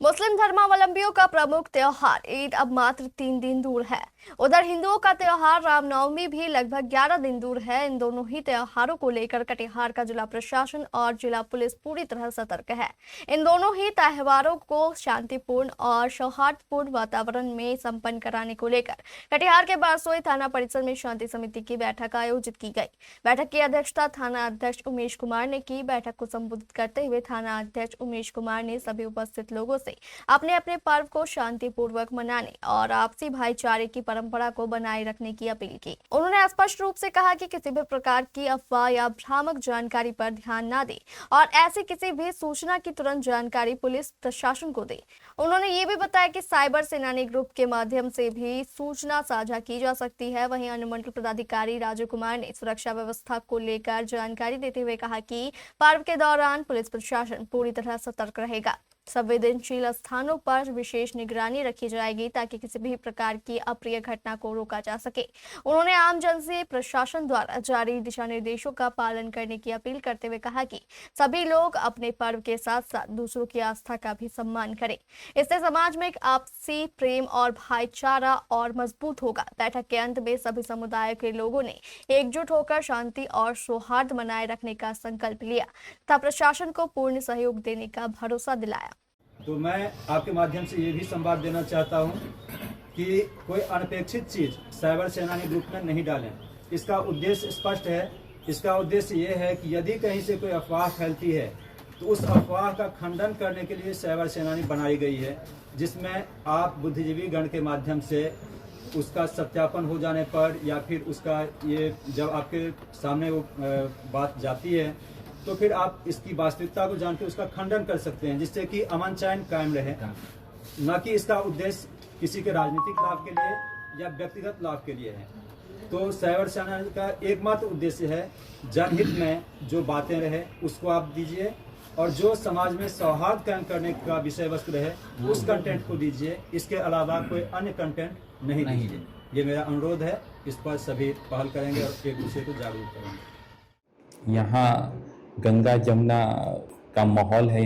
मुस्लिम धर्मावलंबियों का प्रमुख त्योहार ईद अब मात्र 3 दिन दूर है। उधर हिंदुओं का त्योहार रामनवमी भी लगभग 11 दिन दूर है। इन दोनों ही त्योहारों को लेकर कटिहार का जिला प्रशासन और जिला पुलिस पूरी तरह सतर्क है। इन दोनों ही त्योहारों को शांतिपूर्ण और सौहार्दपूर्ण वातावरण में संपन्न कराने को लेकर कटिहार के बारसोई थाना परिसर में शांति समिति की बैठक आयोजित की गई। बैठक की अध्यक्षता थाना अध्यक्ष उमेश कुमार ने की। बैठक को संबोधित करते हुए थाना अध्यक्ष उमेश कुमार ने सभी उपस्थित लोगों से अपने अपने पर्व को शांतिपूर्वक मनाने और आपसी भाईचारे की परंपरा को बनाए रखने की अपील की। उन्होंने स्पष्ट रूप से कहा कि किसी भी प्रकार की अफवाह या भ्रामक जानकारी पर ध्यान न दे और ऐसी किसी भी सूचना की तुरंत जानकारी पुलिस प्रशासन को दे। उन्होंने ये भी बताया कि साइबर सेनानी ग्रुप के माध्यम से भी सूचना साझा की जा सकती है। वहीं अनुमंडल पदाधिकारी राजू कुमार ने सुरक्षा व्यवस्था को लेकर जानकारी देते हुए कहा कि पर्व के दौरान पुलिस प्रशासन पूरी तरह सतर्क रहेगा। संवेदनशील स्थानों पर विशेष निगरानी रखी जाएगी ताकि किसी भी प्रकार की अप्रिय घटना को रोका जा सके। उन्होंने आम जन से प्रशासन द्वारा जारी दिशा निर्देशों का पालन करने की अपील करते हुए कहा कि सभी लोग अपने पर्व के साथ साथ दूसरों की आस्था का भी सम्मान करें। इससे समाज में एक आपसी प्रेम और भाईचारा और मजबूत होगा। बैठक के अंत में सभी समुदायों के लोगों ने एकजुट होकर शांति और सौहार्द बनाए रखने का संकल्प लिया तथा प्रशासन को पूर्ण सहयोग देने का भरोसा दिलाया। तो मैं आपके माध्यम से ये भी संवाद देना चाहता हूँ कि कोई अनपेक्षित चीज़ साइबर सेनानी ग्रुप में नहीं डालें। इसका उद्देश्य स्पष्ट है। इसका उद्देश्य ये है कि यदि कहीं से कोई अफवाह फैलती है तो उस अफवाह का खंडन करने के लिए साइबर सेनानी बनाई गई है, जिसमें आप बुद्धिजीवी गण के माध्यम से उसका सत्यापन हो जाने पर या फिर उसका ये जब आपके सामने वो बात जाती है तो फिर आप इसकी वास्तविकता को जान के उसका खंडन कर सकते हैं, जिससे कि अमन चैन कायम रहे। न कि इसका उद्देश्य किसी के राजनीतिक लाभ के लिए या व्यक्तिगत लाभ के लिए है। तो साइबर सेनानी का एकमात्र उद्देश्य है जनहित में जो बातें रहे उसको आप दीजिए और जो समाज में सौहार्द कायम करने का विषय वस्तु रहे उस कंटेंट को दीजिए। इसके अलावा कोई अन्य कंटेंट नहीं दीजिए। ये मेरा अनुरोध है। इस पर सभी पहल करेंगे और एक दूसरे को जागरूक करेंगे। यहाँ गंगा जमुना का माहौल है।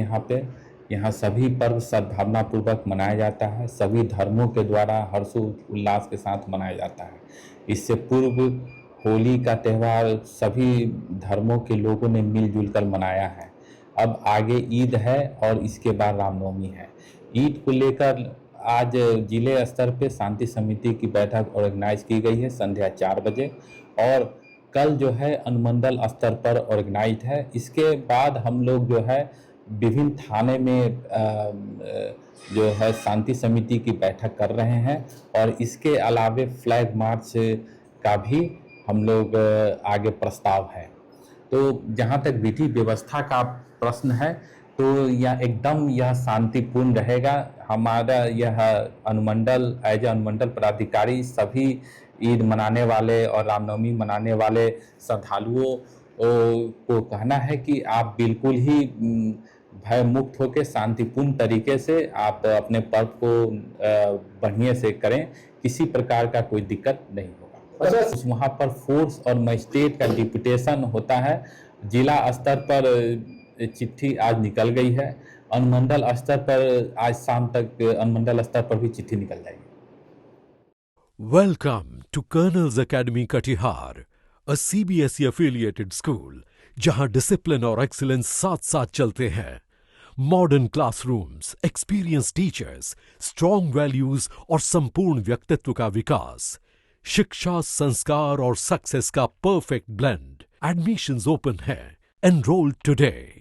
यहाँ सभी पर्व सद्भावनापूर्वक मनाया जाता है। सभी धर्मों के द्वारा हर्षोल्लास के साथ मनाया जाता है। इससे पूर्व होली का त्यौहार सभी धर्मों के लोगों ने मिलजुल कर मनाया है। अब आगे ईद है और इसके बाद रामनवमी है। ईद को लेकर आज जिले स्तर पे शांति समिति की बैठक ऑर्गेनाइज की गई है संध्या 4 बजे और कल जो है अनुमंडल स्तर पर ऑर्गेनाइज है। इसके बाद हम लोग जो है विभिन्न थाने में जो है शांति समिति की बैठक कर रहे हैं और इसके अलावे फ्लैग मार्च का भी हम लोग आगे प्रस्ताव है। तो जहाँ तक विधि व्यवस्था का प्रश्न है तो यह शांतिपूर्ण रहेगा। हमारा यह अनुमंडल एज अनुमंडल पदाधिकारी सभी ईद मनाने वाले और रामनवमी मनाने वाले श्रद्धालुओं को कहना है कि आप बिल्कुल ही भय मुक्त होकर शांतिपूर्ण तरीके से आप अपने पर्व को बढ़िया से करें। किसी प्रकार का कोई दिक्कत नहीं होगा। वहाँ पर फोर्स और मजिस्ट्रेट का डिप्यूटेशन होता है। जिला स्तर पर चिट्ठी आज निकल गई है। अनुमंडल स्तर पर आज शाम तक अनुमंडल स्तर पर भी चिट्ठी निकल जाएगी। Welcome to Colonel's Academy Katihar, a CBSE affiliated school, जहां डिसिप्लिन और एक्सीलेंस साथ साथ चलते हैं। Modern classrooms, experience teachers, strong values और संपूर्ण व्यक्तित्व का विकास, शिक्षा, संस्कार और सक्सेस का परफेक्ट ब्लेंड। एडमिशंस ओपन है। Enrol today.